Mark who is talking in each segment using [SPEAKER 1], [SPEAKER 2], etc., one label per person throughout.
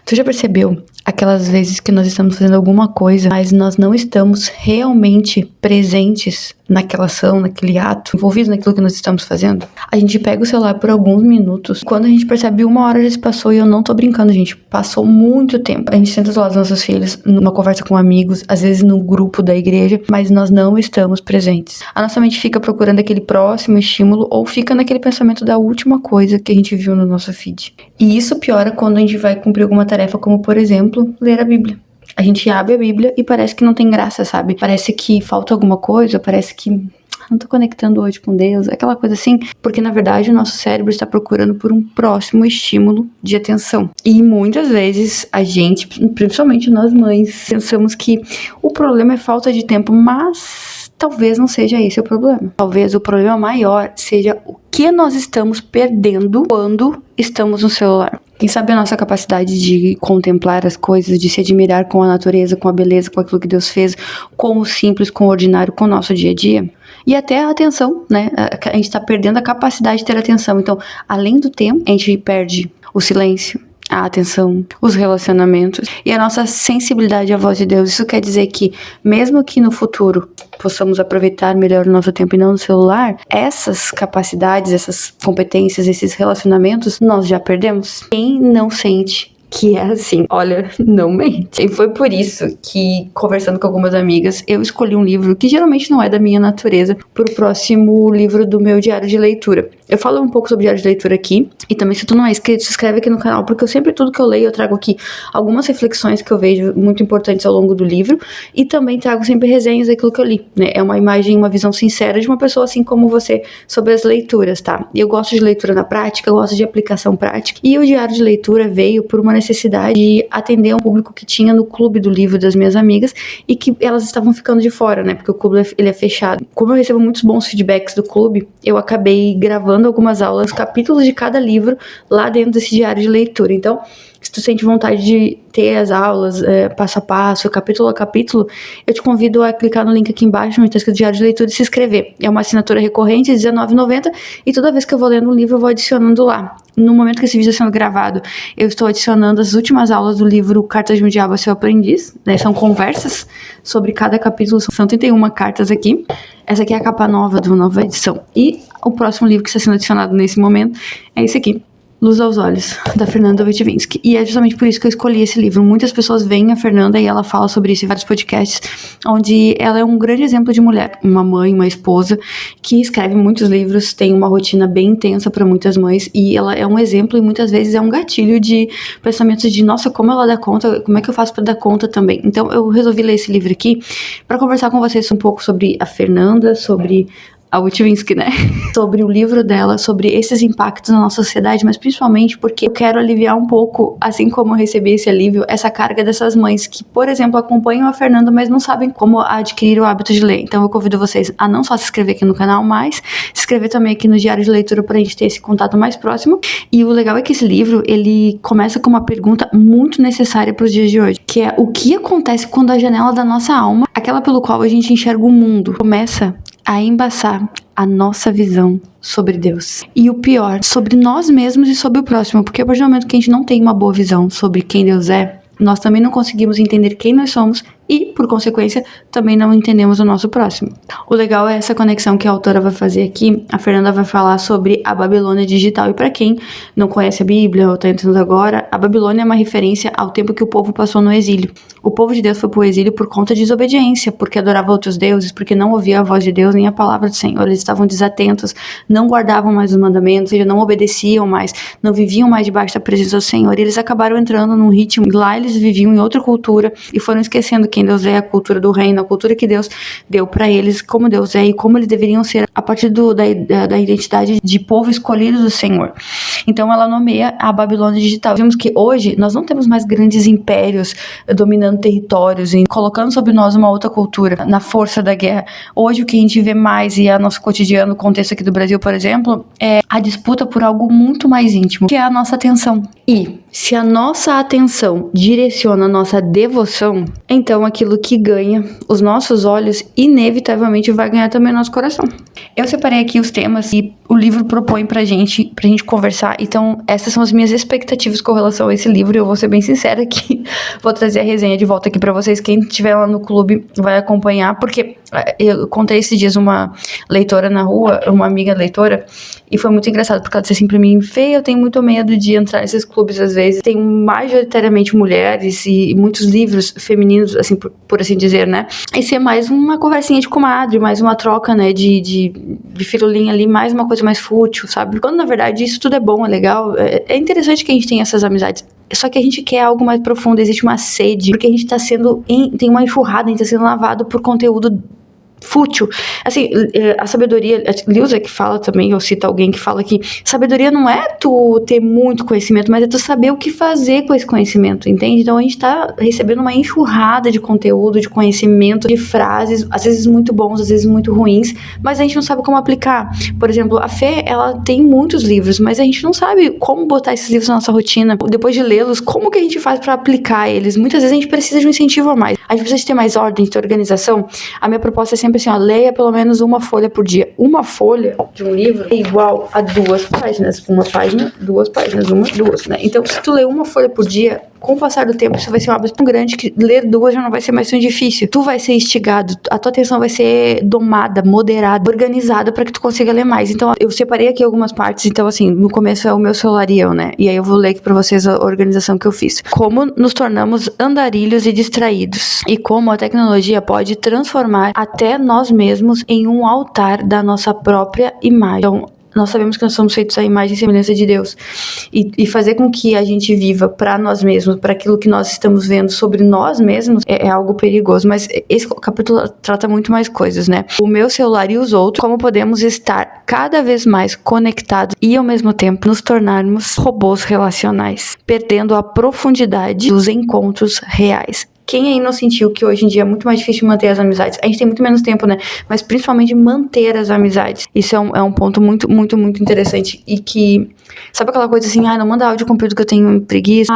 [SPEAKER 1] Tu já percebeu aquelas vezes que nós estamos fazendo alguma coisa, mas nós não estamos realmente presentes naquela ação, naquele ato, envolvidos naquilo que nós estamos fazendo? A gente pega o celular por alguns minutos. Quando a gente percebe, 1 hora já se passou, e eu não tô brincando, gente. Passou muito tempo. A gente senta do lado dos nossos filhos, numa conversa com amigos, às vezes no grupo da igreja, mas nós não estamos presentes. A nossa mente fica procurando aquele próximo estímulo ou fica naquele pensamento da última coisa que a gente viu no nosso feed. E isso piora quando a gente vai cumprir alguma tarefa, como, por exemplo, ler a Bíblia. A gente abre a Bíblia e parece que não tem graça, sabe? Parece que falta alguma coisa, parece que não tô conectando hoje com Deus, aquela coisa assim, porque na verdade o nosso cérebro está procurando por um próximo estímulo de atenção. E muitas vezes a gente, principalmente nós mães, pensamos que o problema é falta de tempo, mas talvez não seja esse o problema. Talvez o problema maior seja o que nós estamos perdendo quando estamos no celular. Quem sabe a nossa capacidade de contemplar as coisas, de se admirar com a natureza, com a beleza, com aquilo que Deus fez, com o simples, com o ordinário, com o nosso dia a dia. E até a atenção, né? A gente tá perdendo a capacidade de ter atenção. Então, além do tempo, a gente perde o silêncio, a atenção, os relacionamentos e a nossa sensibilidade à voz de Deus. Isso quer dizer que, mesmo que no futuro possamos aproveitar melhor o nosso tempo e não no celular, essas capacidades, essas competências, esses relacionamentos, nós já perdemos. Quem não sente que é assim, olha, não mente. E foi por isso que, conversando com algumas amigas, eu escolhi um livro que geralmente não é da minha natureza pro próximo livro do meu diário de leitura. Eu falo um pouco sobre diário de leitura aqui, e também, se tu não é inscrito, se inscreve aqui no canal, porque eu sempre, tudo que eu leio, eu trago aqui algumas reflexões que eu vejo muito importantes ao longo do livro, e também trago sempre resenhas daquilo que eu li, né? É uma imagem, uma visão sincera de uma pessoa assim como você sobre as leituras, tá? Eu gosto de leitura na prática, eu gosto de aplicação prática, e o diário de leitura veio por uma necessidade de atender um público que tinha no clube do livro das minhas amigas, e que elas estavam ficando de fora, né? Porque o clube, ele é fechado. Como eu recebo muitos bons feedbacks do clube, eu acabei gravando algumas aulas, capítulos de cada livro lá dentro desse diário de leitura. Então, se tu sente vontade de ter as aulas passo a passo, capítulo a capítulo, eu te convido a clicar no link aqui embaixo, onde está escrito diário de leitura, e se inscrever. É uma assinatura recorrente, R$19,90, e toda vez que eu vou lendo um livro, eu vou adicionando lá. No momento que esse vídeo está sendo gravado, eu estou adicionando as últimas aulas do livro Cartas de um Diabo a Seu Aprendiz, né? São conversas sobre cada capítulo, são 31 cartas aqui. Essa aqui é a capa nova da nova edição. E o próximo livro que está sendo adicionado nesse momento é esse aqui, Luz aos Olhos, da Fernanda Witwinski. E é justamente por isso que eu escolhi esse livro. Muitas pessoas veem a Fernanda e ela fala sobre isso em vários podcasts, onde ela é um grande exemplo de mulher, uma mãe, uma esposa, que escreve muitos livros, tem uma rotina bem intensa para muitas mães, e ela é um exemplo e muitas vezes é um gatilho de pensamentos de, nossa, como ela dá conta, como é que eu faço para dar conta também? Então eu resolvi ler esse livro aqui para conversar com vocês um pouco sobre a Fernanda, sobre a Witwinski, né? Sobre o livro dela, sobre esses impactos na nossa sociedade, mas principalmente porque eu quero aliviar um pouco, assim como eu recebi esse alívio, essa carga dessas mães que, por exemplo, acompanham a Fernanda, mas não sabem como adquirir o hábito de ler. Então eu convido vocês a não só se inscrever aqui no canal, mas se inscrever também aqui no diário de leitura pra gente ter esse contato mais próximo. E o legal é que esse livro, ele começa com uma pergunta muito necessária pros dias de hoje, que é: o que acontece quando a janela da nossa alma, aquela pelo qual a gente enxerga o mundo, começa a embaçar a nossa visão sobre Deus? E o pior, sobre nós mesmos e sobre o próximo, porque a partir do momento que a gente não tem uma boa visão sobre quem Deus é, nós também não conseguimos entender quem nós somos e, por consequência, também não entendemos o nosso próximo. O legal é essa conexão que a autora vai fazer aqui. A Fernanda vai falar sobre a Babilônia digital, e para quem não conhece a Bíblia ou está entrando agora, a Babilônia é uma referência ao tempo que o povo passou no exílio. O povo de Deus foi para o exílio por conta de desobediência, porque adorava outros deuses, porque não ouvia a voz de Deus nem a palavra do Senhor. Eles estavam desatentos, não guardavam mais os mandamentos, eles não obedeciam mais, não viviam mais debaixo da presença do Senhor. E eles acabaram entrando num ritmo, lá eles viviam em outra cultura e foram esquecendo quem Deus é, a cultura do reino, a cultura que Deus deu para eles, como Deus é e como eles deveriam ser a partir da identidade de povo escolhido do Senhor. Então ela nomeia a Babilônia digital. Vimos que hoje nós não temos mais grandes impérios dominando territórios e colocando sobre nós uma outra cultura na força da guerra. Hoje o que a gente vê mais, e é nosso cotidiano, o contexto aqui do Brasil, por exemplo, é a disputa por algo muito mais íntimo, que é a nossa atenção. E se a nossa atenção direciona a nossa devoção, então aquilo que ganha os nossos olhos inevitavelmente vai ganhar também o nosso coração. Eu separei aqui os temas que o livro propõe pra gente conversar tá? Então, essas são as minhas expectativas com relação a esse livro, e eu vou ser bem sincera aqui, vou trazer a resenha de volta aqui pra vocês, quem estiver lá no clube vai acompanhar, porque eu contei esses dias uma leitora na rua, uma amiga leitora, e foi muito engraçado, porque ela disse assim pra mim: Fê, eu tenho muito medo de entrar nesses clubes às vezes, tem majoritariamente mulheres e muitos livros femininos, assim, por assim dizer, né, e ser mais uma conversinha de comadre, mais uma troca, né, de firulinha ali, mais uma coisa mais fútil, sabe, quando na verdade isso tudo é bom, é legal, é interessante que a gente tenha essas amizades. Só que a gente quer algo mais profundo, existe uma sede, porque a gente tá tem uma enxurrada, a gente tá sendo lavado por conteúdo fútil. Assim, a sabedoria, a Lilza que fala também, eu cito alguém que fala que sabedoria não é tu ter muito conhecimento, mas é tu saber o que fazer com esse conhecimento, entende? Então a gente tá recebendo uma enxurrada de conteúdo, de conhecimento, de frases, às vezes muito bons, às vezes muito ruins, mas a gente não sabe como aplicar. Por exemplo, a Fê, ela tem muitos livros, mas a gente não sabe como botar esses livros na nossa rotina. Depois de lê-los, como que a gente faz pra aplicar eles? Muitas vezes a gente precisa de um incentivo a mais. A gente precisa de ter mais ordem, de ter organização. A minha proposta é sempre assim, ó, leia pelo menos uma folha por dia. Uma folha de um livro é igual a 2 páginas. Uma página, 2 páginas, uma, 2, né? Então, se tu lê uma folha por dia, com o passar do tempo, isso vai ser um hábito tão grande que ler 2 já não vai ser mais tão difícil. Tu vai ser instigado, a tua atenção vai ser domada, moderada, organizada para que tu consiga ler mais. Então, eu separei aqui algumas partes. Então, assim, no começo é o meu celular e eu, né? E aí eu vou ler aqui pra vocês a organização que eu fiz. Como nos tornamos andarilhos e distraídos. E como a tecnologia pode transformar até nós mesmos em um altar da nossa própria imagem. Então, nós sabemos que nós somos feitos à imagem e semelhança de Deus. E fazer com que a gente viva para nós mesmos, para aquilo que nós estamos vendo sobre nós mesmos, é algo perigoso. Mas esse capítulo trata muito mais coisas, né? O meu celular e os outros, como podemos estar cada vez mais conectados e, ao mesmo tempo, nos tornarmos robôs relacionais, perdendo a profundidade dos encontros reais. Quem aí não sentiu que hoje em dia é muito mais difícil manter as amizades? A gente tem muito menos tempo, né? Mas principalmente manter as amizades. Isso é um ponto muito, muito, muito interessante. E que, sabe aquela coisa assim, não manda áudio com período que eu tenho preguiça.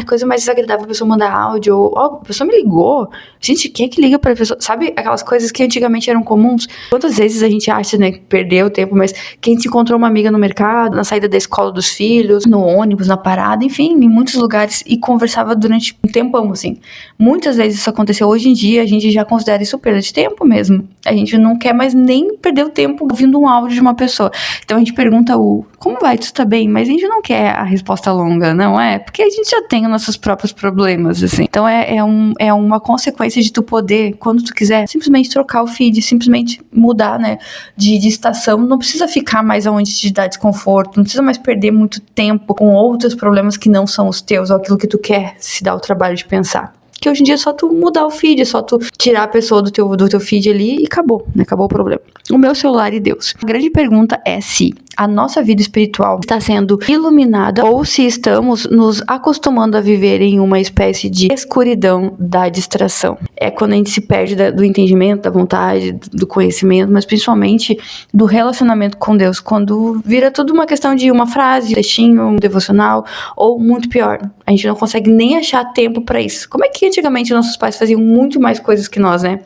[SPEAKER 1] Coisa mais desagradável a pessoa mandar áudio. Ou, a pessoa me ligou. Gente, quem é que liga pra pessoa? Sabe aquelas coisas que antigamente eram comuns? Quantas vezes a gente acha, né, que perdeu o tempo, mas quem se encontrou uma amiga no mercado, na saída da escola dos filhos, no ônibus, na parada, enfim, em muitos lugares, e conversava durante um tempão, assim. Muitas vezes isso aconteceu. Hoje em dia a gente já considera isso perda de tempo mesmo. A gente não quer mais nem perder o tempo ouvindo um áudio de uma pessoa. Então a gente pergunta como vai, tu tá bem? Mas a gente não quer a resposta longa, não é? Porque a gente já tem os nossos próprios problemas, assim. Então é uma consequência de tu poder, quando tu quiser, simplesmente trocar o feed, simplesmente mudar, né, de estação. Não precisa ficar mais aonde te dá desconforto, não precisa mais perder muito tempo com outros problemas que não são os teus, ou aquilo que tu quer se dar o trabalho de pensar. Que hoje em dia é só tu mudar o feed, é só tu tirar a pessoa do teu feed ali e acabou, né? Acabou o problema. O meu celular e Deus. A grande pergunta é se a nossa vida espiritual está sendo iluminada ou se estamos nos acostumando a viver em uma espécie de escuridão da distração. É quando a gente se perde do entendimento, da vontade, do conhecimento, mas principalmente do relacionamento com Deus, quando vira tudo uma questão de uma frase, um textinho, um devocional, ou muito pior, a gente não consegue nem achar tempo para isso. Como é que antigamente nossos pais faziam muito mais coisas que nós, né?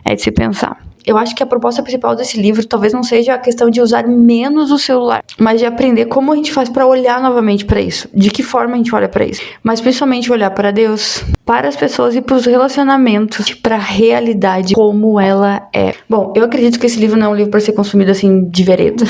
[SPEAKER 1] É de se pensar. Eu acho que a proposta principal desse livro talvez não seja a questão de usar menos o celular, mas de aprender como a gente faz para olhar novamente para isso, de que forma a gente olha para isso, mas principalmente olhar para Deus, para as pessoas e para os relacionamentos, para a realidade como ela é. Bom, eu acredito que esse livro não é um livro para ser consumido assim de vereda,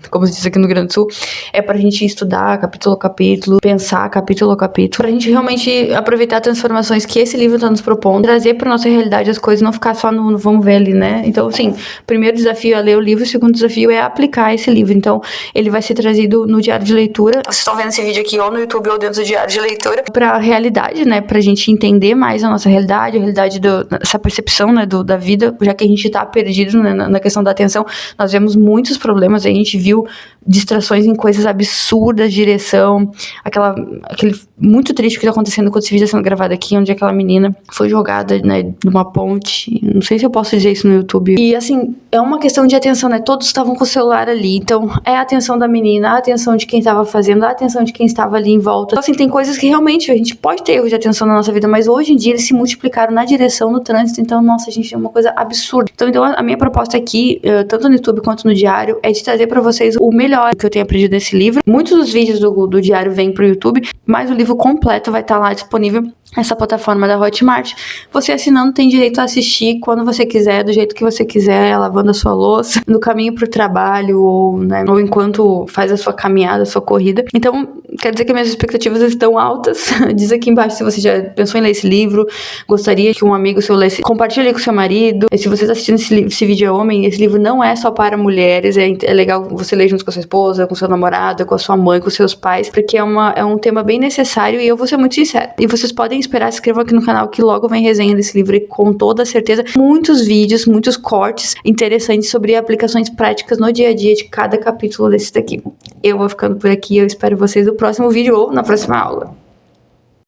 [SPEAKER 1] como se diz aqui no Rio Grande do Sul, é pra gente estudar capítulo a capítulo, pensar capítulo a capítulo, pra gente realmente aproveitar as transformações que esse livro tá nos propondo, trazer pra nossa realidade as coisas, não ficar só no vamos ver ali, né? Então, assim, o primeiro desafio é ler o livro, o segundo desafio é aplicar esse livro. Então, ele vai ser trazido no diário de leitura. Vocês estão vendo esse vídeo aqui ou no YouTube ou dentro do diário de leitura, pra realidade, né? Pra gente entender mais a nossa realidade, a realidade essa percepção, né, da vida, já que a gente tá perdido, né, na questão da atenção. Nós vemos muitos problemas, a gente viu distrações em coisas absurdas, direção, aquele muito triste que tá acontecendo quando esse vídeo está sendo gravado aqui, onde aquela menina foi jogada, né, de uma ponte, não sei se eu posso dizer isso no YouTube, e assim, é uma questão de atenção, né, todos estavam com o celular ali, então é a atenção da menina, a atenção de quem estava fazendo, a atenção de quem estava ali em volta, então assim, tem coisas que realmente a gente pode ter erro de atenção na nossa vida, mas mas hoje em dia eles se multiplicaram na direção do trânsito, então, nossa, gente, é uma coisa absurda. Então a minha proposta aqui, tanto no YouTube quanto no diário, é de trazer pra vocês o melhor que eu tenho aprendido nesse livro. Muitos dos vídeos do diário vêm pro YouTube, mas o livro completo vai estar lá disponível nessa plataforma da Hotmart. Você assinando tem direito a assistir quando você quiser, do jeito que você quiser, lavando a sua louça, no caminho pro trabalho, ou, né, ou enquanto faz a sua caminhada, a sua corrida. Então, quer dizer que minhas expectativas estão altas. Diz aqui embaixo se você já pensou em ler esse livro, gostaria que um amigo seu lesse, compartilhe com seu marido. E se você está assistindo esse vídeo homem, esse livro não é só para mulheres, é legal você ler junto com a sua esposa, com seu namorado, com a sua mãe, com seus pais, porque é um tema bem necessário e eu vou ser muito sincera. E vocês podem esperar, se inscrevam aqui no canal que logo vem resenha desse livro e com toda certeza muitos vídeos, muitos cortes interessantes sobre aplicações práticas no dia a dia de cada capítulo desse daqui. Eu vou ficando por aqui, eu espero vocês no próximo vídeo ou na próxima aula.